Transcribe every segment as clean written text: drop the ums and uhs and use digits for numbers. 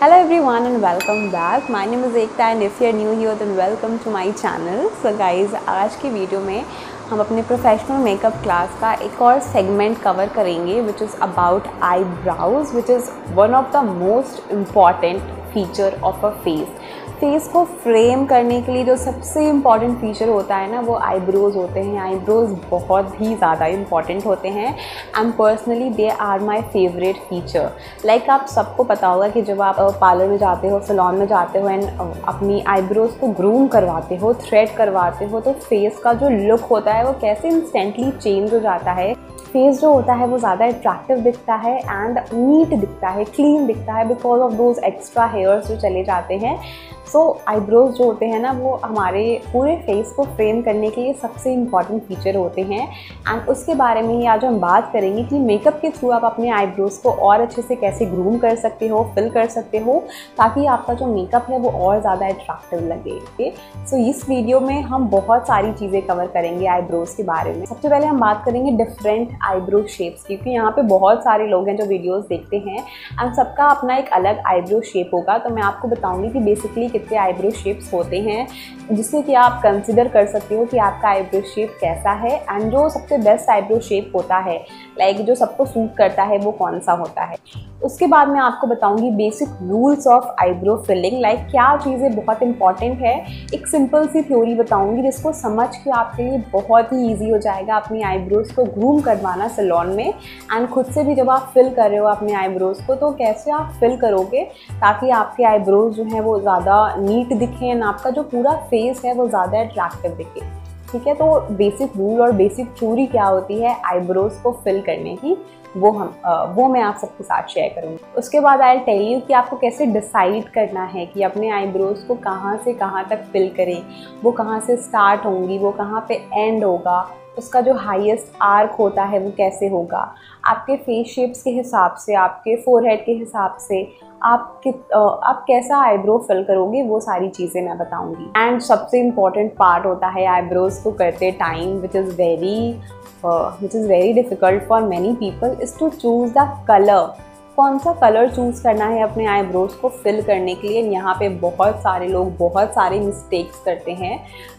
Hello everyone and welcome back. My name is Ekta and if you are new here then welcome to my channel. So guys, आज की video में हम अपने professional makeup class का एक और segment cover करेंगे which is about eyebrows, which is one of the most important feature of a face को फ्रेम करने के लिए जो सबसे इम्पॉर्टेंट फीचर होता है ना, वो आईब्रोज होते हैं। आईब्रोज बहुत ही ज़्यादा इम्पॉर्टेंट होते हैं and personally they are my favourite feature. Like आप सबको पता होगा कि जब आप पार्लर में जाते हो, सैलून में जाते हो एंड अपनी आईब्रोज को ग्रूम करवाते हो, थ्रेड करवाते हो, तो फेस का जो लुक होता है वो कैसे इंस्टेंटली चेंज हो जाता है। फेस जो होता है वो ज़्यादा अट्रैक्टिव दिखता है एंड नीट दिखता है, क्लीन दिखता है because of those extra hairs जो चले जाते हैं। सो आईब्रोज जो होते हैं ना, वो हमारे पूरे फेस को फ्रेम करने के लिए सबसे इम्पॉर्टेंट फीचर होते हैं एंड उसके बारे में ही आज हम बात करेंगे कि मेकअप के थ्रू आप अपने आईब्रोज को और अच्छे से कैसे ग्रूम कर सकते हो, फिल कर सकते हो, ताकि आपका जो मेकअप है वो और ज़्यादा अट्रैक्टिव लगे। ओके, सो इस वीडियो में हम बहुत सारी चीज़ें कवर करेंगे आईब्रोज के बारे में। सबसे पहले हम बात करेंगे डिफरेंट आईब्रो शेप्स, क्योंकि यहाँ पे बहुत सारे लोग हैं जो वीडियोज़ देखते हैं एंड सबका अपना एक अलग आईब्रो शेप होगा। तो मैं आपको बताऊँगी कि बेसिकली कितने आईब्रो शेप्स होते हैं जिससे कि आप कंसिडर कर सकते हो कि आपका आईब्रो शेप कैसा है एंड जो सबसे बेस्ट आईब्रो शेप होता है, लाइक जो सबको सूट करता है, वो कौन सा होता है। उसके बाद मैं आपको बताऊंगी basic rules of eyebrow filling, like क्या चीज़ें बहुत इंपॉर्टेंट है। एक सिंपल सी थ्योरी बताऊंगी जिसको समझ के आपके लिए बहुत ही ईजी हो जाएगा अपनी आईब्रोज को ग्रूम करवाना सैलून में एंड खुद से भी जब आप फिल कर रहे हो अपने आईब्रोज को, तो कैसे आप फिल करोगे ताकि आपके आईब्रोज जो हैं वो ज़्यादा नीट दिखें एंड आपका जो पूरा फेस है वो ज़्यादा अट्रैक्टिव दिखे। ठीक है, तो बेसिक रूल और बेसिक थ्योरी क्या होती है आईब्रोज को फिल करने की, वो मैं आप सबके साथ शेयर करूँगी। उसके बाद आई टेल यू कि आपको कैसे डिसाइड करना है कि अपने आईब्रोज को कहाँ से कहाँ तक फिल करें, वो कहाँ से स्टार्ट होंगी, वो कहाँ पे एंड होगा, उसका जो हाईएस्ट आर्क होता है वो कैसे होगा, आपके फेस शेप्स के हिसाब से, आपके फोरहेड के हिसाब से आप कैसा आईब्रो फिल करोगे, वो सारी चीज़ें मैं बताऊंगी। एंड सबसे इम्पॉर्टेंट पार्ट होता है आईब्रोज को करते time which is very difficult for many people is to choose the colour. कौन सा कलर चूज़ करना है अपने आईब्रोज को फिल करने के लिए। यहाँ पे बहुत सारे लोग बहुत सारे मिस्टेक्स करते हैं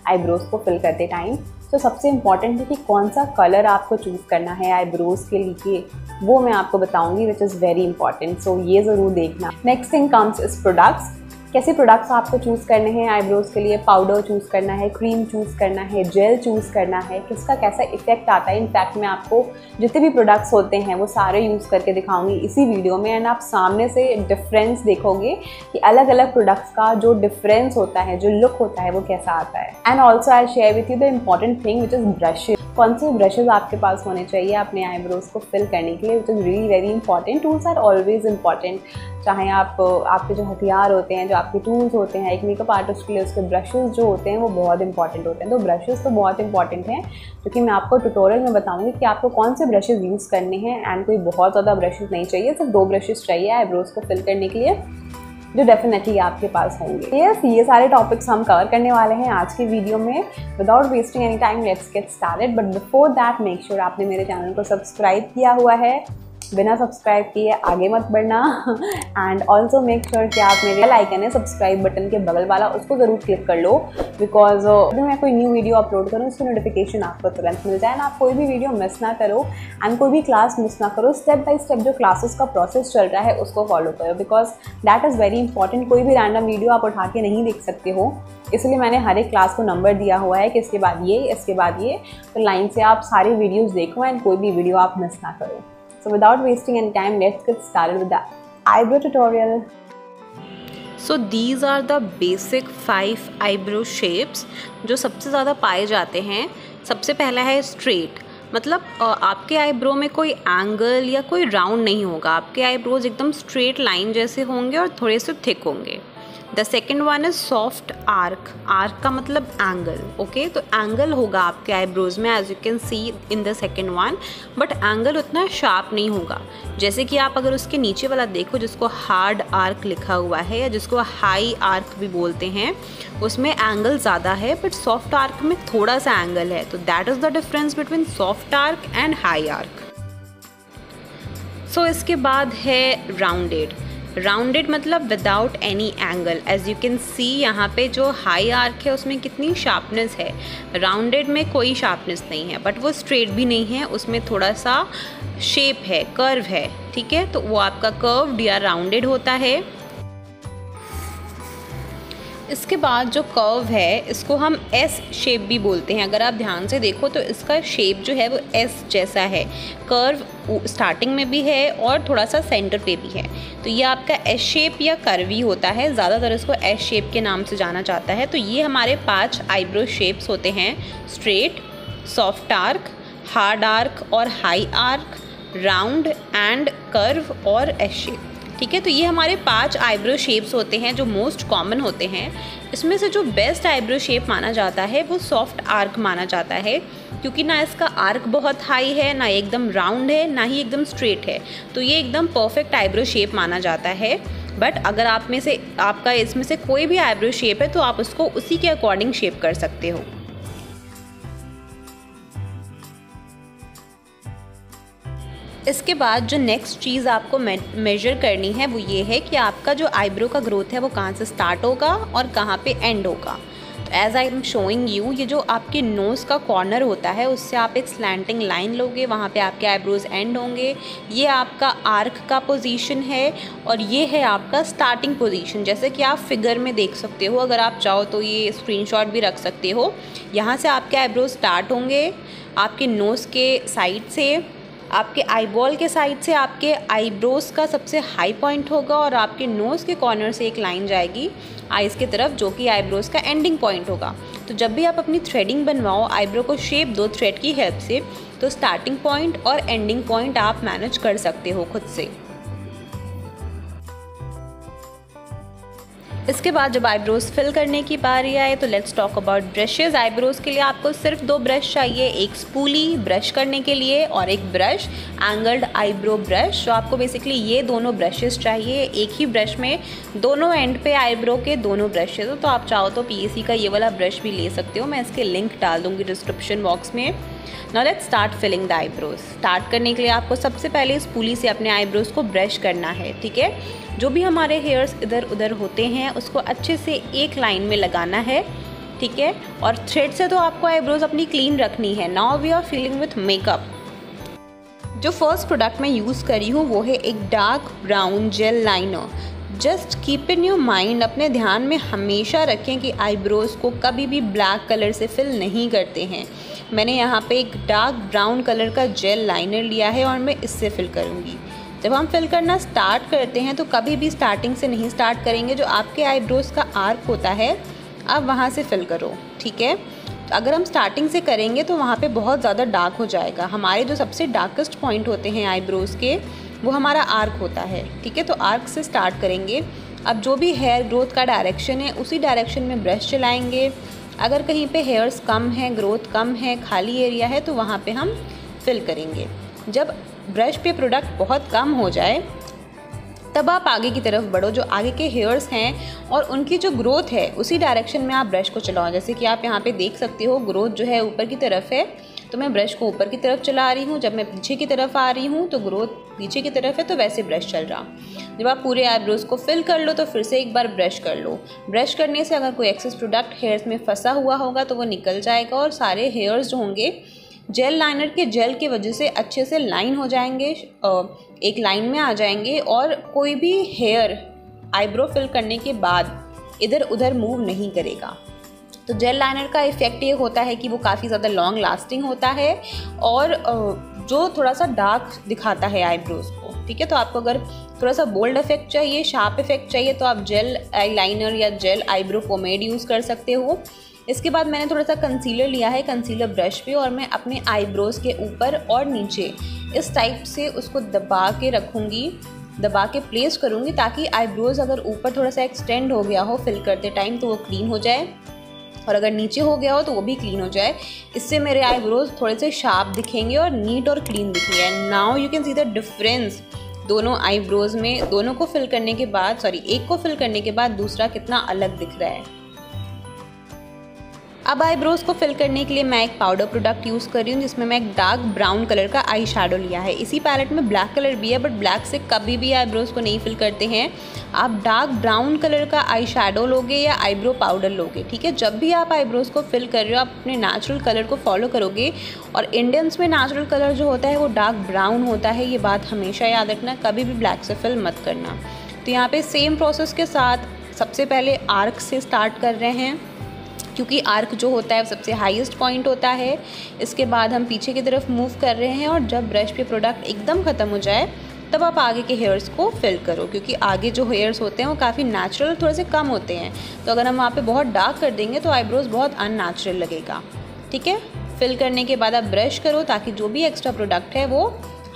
आईब्रोज को फिल करते टाइम। तो सबसे इम्पॉर्टेंट है कि कौन सा कलर आपको चूज़ करना है आईब्रोज के लिए, वो मैं आपको बताऊंगी विच इज़ वेरी इंपॉर्टेंट। सो ये ज़रूर देखना। Next thing comes is products. कैसे प्रोडक्ट्स आपको चूज़ करने हैं आईब्रोज के लिए। पाउडर चूज़ करना है, क्रीम चूज़ करना है, जेल चूज़ करना है, किसका कैसा इफेक्ट आता है। इनफैक्ट मैं आपको जितने भी प्रोडक्ट्स होते हैं वो सारे यूज़ करके दिखाऊंगी इसी वीडियो में एंड आप सामने से डिफरेंस देखोगे कि अलग अलग प्रोडक्ट्स का जो डिफरेंस होता है, जो लुक होता है, वो कैसा आता है। And also I share with you the important thing which is brushes. कौन से ब्रशेज आपके पास होने चाहिए अपने आईब्रोज को फिल करने के लिए, which is really very important. Tools are always important, चाहे आपके जो हथियार होते हैं, जो आपके टूल्स होते हैं, एक मेकअप आर्टिस्ट के लिए उसके ब्रशेस जो होते हैं वो बहुत इंपॉर्टेंट होते हैं। तो ब्रशेस तो बहुत इंपॉर्टेंट हैं, क्योंकि मैं आपको ट्यूटोरियल में बताऊंगी कि आपको कौन से ब्रशेस यूज़ करने हैं एंड कोई बहुत ज़्यादा ब्रशेस नहीं चाहिए, सिर्फ 2 ब्रशेस चाहिए आईब्रोज को फिल करने के लिए, जो डेफिनेटली आपके पास होंगे। ये सारे टॉपिक्स हम कवर करने वाले हैं आज की वीडियो में। Without wasting any time let's get started, but before that make sure आपने मेरे चैनल को सब्सक्राइब किया हुआ है। बिना सब्सक्राइब किए आगे मत बढ़ना एंड ऑल्सो मेक श्योर कि आप मेरे बेल आइकन है सब्सक्राइब बटन के बगल वाला, उसको ज़रूर क्लिक कर लो, बिकॉज जब मैं कोई न्यू वीडियो अपलोड करूँ उसकी नोटिफिकेशन आपको तुरंत मिल जाए ना। आप कोई भी वीडियो मिस ना करो एंड कोई भी क्लास मिस ना करो। स्टेप बाय स्टेप जो क्लासेस का प्रोसेस चल रहा है उसको फॉलो करो, because that is very important. कोई भी रैंडम वीडियो आप उठा के नहीं देख सकते हो, इसलिए मैंने हर एक क्लास को नंबर दिया हुआ है कि इसके बाद ये, इसके बाद ये, तो लाइन से आप सारी वीडियोज़ देखो एंड कोई भी वीडियो आप मिस ना करो। So without wasting any time, let's get started with the eyebrow tutorial. So these are the basic 5 eyebrow shapes जो सबसे ज़्यादा पाए जाते हैं। सबसे पहला है स्ट्रेट, मतलब आपके आईब्रो में कोई एंगल या कोई राउंड नहीं होगा, आपके आईब्रोज एकदम स्ट्रेट लाइन जैसे होंगे और थोड़े से थिक होंगे। The second one is soft arc. Arc का मतलब एंगल। ओके, तो एंगल होगा आपके आईब्रोज में as you can see in the second one, but angle उतना शार्प नहीं होगा। जैसे कि आप अगर उसके नीचे वाला देखो जिसको हार्ड आर्क लिखा हुआ है या जिसको हाई आर्क भी बोलते हैं, उसमें एंगल ज़्यादा है, बट सॉफ्ट आर्क में थोड़ा सा एंगल है। तो that is the difference between soft arc and high arc. So इसके बाद है राउंडेड। राउंडेड मतलब without any angle. As you can see यहाँ पे जो हाई आर्क है उसमें कितनी शार्पनेस है, राउंडेड में कोई शार्पनेस नहीं है, बट वो स्ट्रेट भी नहीं है, उसमें थोड़ा सा शेप है, कर्व है, ठीक है, तो वो आपका कर्व्ड या राउंडेड होता है। इसके बाद जो कर्व है इसको हम एस शेप भी बोलते हैं। अगर आप ध्यान से देखो तो इसका शेप जो है वो एस जैसा है, कर्व स्टार्टिंग में भी है और थोड़ा सा सेंटर पे भी है, तो ये आपका एस शेप या कर्वी होता है, ज़्यादातर इसको एस शेप के नाम से जाना जाता है। तो ये हमारे 5 आईब्रो शेप्स होते हैं, straight, soft arc, hard arc और high arc, round and curve और एस शेप, ठीक है। तो ये हमारे 5 आईब्रो शेप्स होते हैं जो मोस्ट कॉमन होते हैं। इसमें से जो बेस्ट आईब्रो शेप माना जाता है वो सॉफ्ट आर्क माना जाता है, क्योंकि ना इसका आर्क बहुत हाई है, ना एकदम राउंड है, ना ही एकदम स्ट्रेट है, तो ये एकदम परफेक्ट आईब्रो शेप माना जाता है। बट अगर आप में से आपका इसमें से कोई भी आईब्रो शेप है तो आप उसको उसी के अकॉर्डिंग शेप कर सकते हो। इसके बाद जो नेक्स्ट चीज़ आपको मेजर करनी है वो ये है कि आपका जो आईब्रो का ग्रोथ है वो कहाँ से स्टार्ट होगा और कहाँ पे एंड होगा। तो as I am showing you, ये जो आपके नोज़ का कॉर्नर होता है उससे आप एक स्लैंटिंग लाइन लोगे, वहाँ पे आपके आईब्रोज एंड होंगे। ये आपका आर्क का पोजीशन है और ये है आपका स्टार्टिंग पोजीशन, जैसे कि आप फिगर में देख सकते हो। अगर आप चाहो तो ये स्क्रीनशॉट भी रख सकते हो। यहाँ से आपके आईब्रोज स्टार्ट होंगे, आपके नोज़ के साइड से, आपके आईबॉल के साइड से आपके आईब्रोज का सबसे हाई पॉइंट होगा और आपके नोज़ के कॉर्नर से एक लाइन जाएगी आईज़ की तरफ, जो कि आईब्रोज का एंडिंग पॉइंट होगा। तो जब भी आप अपनी थ्रेडिंग बनवाओ आईब्रो को शेप दो थ्रेड की हेल्प से, तो स्टार्टिंग पॉइंट और एंडिंग पॉइंट आप मैनेज कर सकते हो खुद से। इसके बाद जब आईब्रोज फिल करने की बारी आए तो let's talk about brushes. Eyebrows के लिए आपको सिर्फ 2 ब्रश चाहिए, एक स्पूली ब्रश करने के लिए और एक ब्रश एंगल्ड आईब्रो ब्रश। तो आपको बेसिकली ये दोनों ब्रशेज़ चाहिए, एक ही ब्रश में दोनों एंड पे आईब्रो के दोनों ब्रशेज़ हो। तो आप चाहो तो PEC का ये वाला ब्रश भी ले सकते हो, मैं इसके लिंक डाल दूँगी डिस्क्रिप्शन बॉक्स में। Now let's start filling the eyebrows. Start करने के लिए आपको सबसे पहले स्पूली से अपने आईब्रोज को ब्रश करना है, ठीक है। जो भी हमारे हेयर्स इधर उधर होते हैं उसको अच्छे से एक लाइन में लगाना है, ठीक है। और थ्रेड से तो आपको आईब्रोज अपनी क्लीन रखनी है। Now we are filling with makeup. जो फर्स्ट प्रोडक्ट मैं यूज़ करी हूँ वो है एक dark brown gel liner. Just keep in your mind, अपने ध्यान में हमेशा रखें कि आईब्रोज को कभी भी ब्लैक कलर से फिल नहीं करते हैं। मैंने यहाँ पे एक डार्क ब्राउन कलर का जेल लाइनर लिया है और मैं इससे फिल करूँगी। जब हम फिल करना स्टार्ट करते हैं तो कभी भी स्टार्टिंग से नहीं स्टार्ट करेंगे। जो आपके आईब्रोज का आर्क होता है आप वहाँ से फिल करो, ठीक है। तो अगर हम स्टार्टिंग से करेंगे तो वहाँ पे बहुत ज़्यादा डार्क हो जाएगा। हमारे जो सबसे डार्केस्ट पॉइंट होते हैं आईब्रोज के वो हमारा आर्क होता है, ठीक है। तो आर्क से स्टार्ट करेंगे। अब जो भी हेयर ग्रोथ का डायरेक्शन है उसी डायरेक्शन में ब्रश चलाएँगे। अगर कहीं पे हेयर्स कम है, ग्रोथ कम है, खाली एरिया है, तो वहाँ पे हम फिल करेंगे। जब ब्रश पे प्रोडक्ट बहुत कम हो जाए तब आप आगे की तरफ बढ़ो। जो आगे के हेयर्स हैं और उनकी जो ग्रोथ है उसी डायरेक्शन में आप ब्रश को चलाओ। जैसे कि आप यहाँ पे देख सकते हो ग्रोथ जो है ऊपर की तरफ है, तो मैं ब्रश को ऊपर की तरफ चला रही हूँ। जब मैं पीछे की तरफ आ रही हूँ तो ग्रोथ पीछे की तरफ है, तो वैसे ब्रश चल रहा। जब आप पूरे आईब्रोज को फिल कर लो तो फिर से एक बार ब्रश कर लो। ब्रश करने से अगर कोई एक्सेस प्रोडक्ट हेयर्स में फंसा हुआ होगा तो वो निकल जाएगा और सारे हेयर्स जो होंगे जेल लाइनर के जेल की वजह से अच्छे से लाइन हो जाएंगे, एक लाइन में आ जाएंगे और कोई भी हेयर आईब्रो फिल करने के बाद इधर उधर मूव नहीं करेगा। तो जेल लाइनर का इफ़ेक्ट ये होता है कि वो काफ़ी ज़्यादा लॉन्ग लास्टिंग होता है और जो थोड़ा सा डार्क दिखाता है आईब्रोज को, ठीक है। तो आपको अगर थोड़ा सा बोल्ड इफेक्ट चाहिए, शार्प इफेक्ट चाहिए, तो आप जेल आई लाइनर या जेल आईब्रो पोमेड यूज़ कर सकते हो। इसके बाद मैंने थोड़ा सा कंसीलर लिया है, कंसीलर ब्रश पे, और मैं अपने आईब्रोज के ऊपर और नीचे इस टाइप से उसको दबा के रखूँगी, दबा के प्लेस करूँगी ताकि आईब्रोज अगर ऊपर थोड़ा सा एक्सटेंड हो गया हो फिल करते टाइम तो वो क्लीन हो जाए, और अगर नीचे हो गया हो तो वो भी क्लीन हो जाए। इससे मेरे आईब्रोज थोड़े से शार्प दिखेंगे और नीट और क्लीन दिखेंगे। Now you can see the difference दोनों आईब्रोज में। दोनों को फिल करने के बाद, एक को फिल करने के बाद दूसरा कितना अलग दिख रहा है। अब आईब्रोज़ को फिल करने के लिए मैं एक पाउडर प्रोडक्ट यूज़ कर रही हूँ, जिसमें मैं एक डार्क ब्राउन कलर का आई शैडो लिया है। इसी पैलेट में ब्लैक कलर भी है, बट ब्लैक से कभी भी आईब्रोज़ को नहीं फिल करते हैं। आप डार्क ब्राउन कलर का आई शैडो लोगे या आईब्रो पाउडर लोगे, ठीक है। जब भी आप आईब्रोज़ को फिल कर रहे हो, आप अपने नेचुरल कलर को फॉलो करोगे। और इंडियंस में नेचुरल कलर जो होता है वो डार्क ब्राउन होता है, ये बात हमेशा याद रखना, कभी भी ब्लैक से फिल मत करना। तो यहाँ पे सेम प्रोसेस के साथ सबसे पहले आर्क से स्टार्ट कर रहे हैं, क्योंकि आर्क जो होता है सबसे हाईएस्ट पॉइंट होता है। इसके बाद हम पीछे की तरफ मूव कर रहे हैं, और जब ब्रश पे प्रोडक्ट एकदम ख़त्म हो जाए तब आप आगे के हेयर्स को फिल करो, क्योंकि आगे जो हेयर्स होते हैं वो काफ़ी नेचुरल थोड़े से कम होते हैं। तो अगर हम वहाँ पे बहुत डार्क कर देंगे तो आईब्रोज़ बहुत अननेचुरल लगेगा, ठीक है। फिल करने के बाद आप ब्रश करो ताकि जो भी एक्स्ट्रा प्रोडक्ट है वो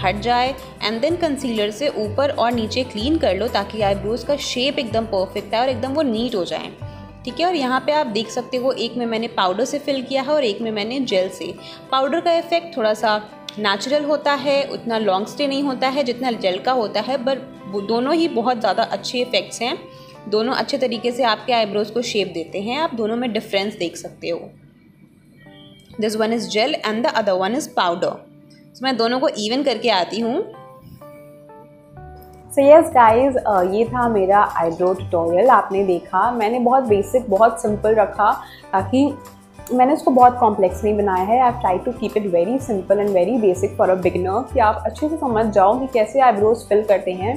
हट जाए, एंड देन कंसीलर से ऊपर और नीचे क्लीन कर लो ताकि आईब्रोज़ का शेप एकदम परफेक्ट है और एकदम वो नीट हो जाए, ठीक है। और यहाँ पे आप देख सकते हो, एक में मैंने पाउडर से फिल किया है और एक में मैंने जेल से। पाउडर का इफेक्ट थोड़ा सा नेचुरल होता है, उतना लॉन्ग स्टे नहीं होता है जितना जेल का होता है, पर दोनों ही बहुत ज़्यादा अच्छे इफ़ेक्ट्स हैं। दोनों अच्छे तरीके से आपके आईब्रोज़ को शेप देते हैं। आप दोनों में डिफरेंस देख सकते हो। This one is gel and the other one is powder. तो मैं दोनों को इवन करके आती हूँ। सो यस गाइज, ये था मेरा आईब्रो ट्यूटोरियल। आपने देखा, मैंने बहुत बेसिक, बहुत सिंपल रखा, ताकि मैंने इसको बहुत कॉम्प्लेक्स नहीं बनाया है। I try to keep it very simple and very basic for a beginner, कि आप अच्छे से समझ जाओ कि कैसे आईब्रोज फिल करते हैं।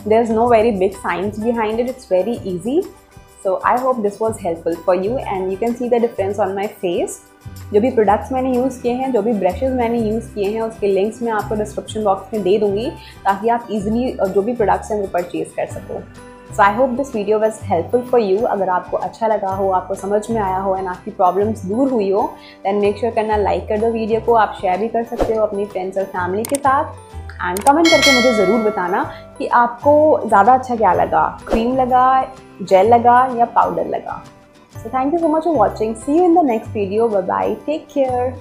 There is no very big science behind it, it's very easy. So I hope this was helpful for you and you can see the difference on my face. जो भी प्रोडक्ट्स मैंने use किए हैं, जो भी brushes मैंने use किए हैं, उसके लिंक्स मैं आपको डिस्क्रिप्शन बॉक्स में दे दूँगी, ताकि आप इजीली जो भी प्रोडक्ट्स हैं वो परचेज़ कर सको। So I hope this video was helpful for you. अगर आपको अच्छा लगा हो, आपको समझ में आया हो एंड आपकी प्रॉब्लम्स दूर हुई हो, देन मेक श्योर करना लाइक कर दो वीडियो को। आप शेयर भी कर सकते हो अपनी फ्रेंड्स और फैमिली के साथ, एंड कमेंट करके मुझे ज़रूर बताना कि आपको ज़्यादा अच्छा क्या लगा, क्रीम लगा, जेल लगा या पाउडर लगा। So thank you so much for watching. See you in the next video. Bye bye. Take care.